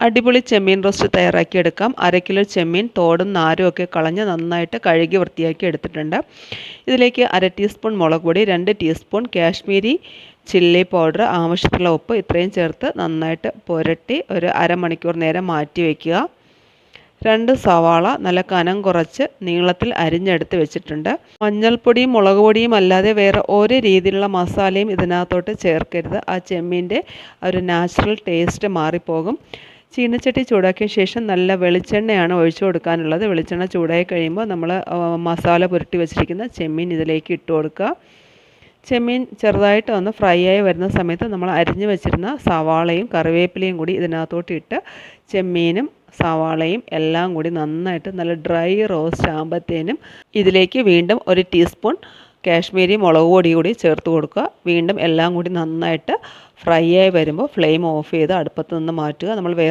അടിപൊളി ചെമ്മീൻ റോസ്റ്റ് തയ്യാറാക്കിയെടുക്കാം. 1/2 കിലോ ചെമ്മീൻ തോടും നാരും ഒക്കെ കളഞ്ഞ് നന്നായിട്ട് കഴുകി വൃത്തിയാക്കി എടുത്തിട്ടുണ്ട്. ഇതിലേക്ക് 1/2 ടീസ്പൂൺ മുളക് പൊടി, 2 ടീസ്പൂൺ കാശ്മീരി ചില്ലി പൗഡർ, ആവശ്യത്തിനുള്ള ഉപ്പ് ഇത്രയും ചേർത്ത് നന്നായിട്ട് പുരട്ടി ഒരു അരമണിക്കൂർ നേരം മാറ്റി വയ്ക്കുക. 2 സവാള നല്ല കനം കുറച്ച് നീളത്തിൽ അരിഞ്ഞെടുത്ത് വെച്ചിട്ടുണ്ട്. മഞ്ഞൾപ്പൊടിയും മുളക് പൊടിയും അല്ലാതെ വേറെ ഒരു രീതിയിലുള്ള മസാലയും ഇതിനകത്തോട്ട് ചേർക്കരുത്. ആ ചെമ്മീൻ്റെ ഒരു നാച്ചുറൽ ടേസ്റ്റ് മാറിപ്പോകും. ചീനച്ചട്ടി ചൂടാക്കിയ ശേഷം നല്ല വെളിച്ചെണ്ണയാണ് ഒഴിച്ചു കൊടുക്കാനുള്ളത്. വെളിച്ചെണ്ണ ചൂടായി കഴിയുമ്പോൾ നമ്മൾ മസാല പുരട്ടി വെച്ചിരിക്കുന്ന ചെമ്മീൻ ഇതിലേക്ക് ഇട്ട് കൊടുക്കുക. ചെമ്മീൻ ചെറുതായിട്ട് ഒന്ന് ഫ്രൈ ആയി വരുന്ന സമയത്ത് നമ്മൾ അരിഞ്ഞു വെച്ചിരുന്ന സവാളയും കറിവേപ്പിലയും കൂടി ഇതിനകത്തോട്ട് ഇട്ട് ചെമ്മീനും സവാളയും എല്ലാം കൂടി നന്നായിട്ട് നല്ല ഡ്രൈ റോസ്റ്റ് ആകുമ്പോഴത്തേനും ഇതിലേക്ക് വീണ്ടും 1 ടീസ്പൂൺ കാശ്മീരി മുളക് പൊടി കൂടി ചേർത്ത് കൊടുക്കുക. വീണ്ടും എല്ലാം കൂടി നന്നായിട്ട് ഫ്രൈ ആയി വരുമ്പോൾ ഫ്ലെയിം ഓഫ് ചെയ്ത് അടുപ്പത്ത് നിന്ന് മാറ്റുക. നമ്മൾ വേറെ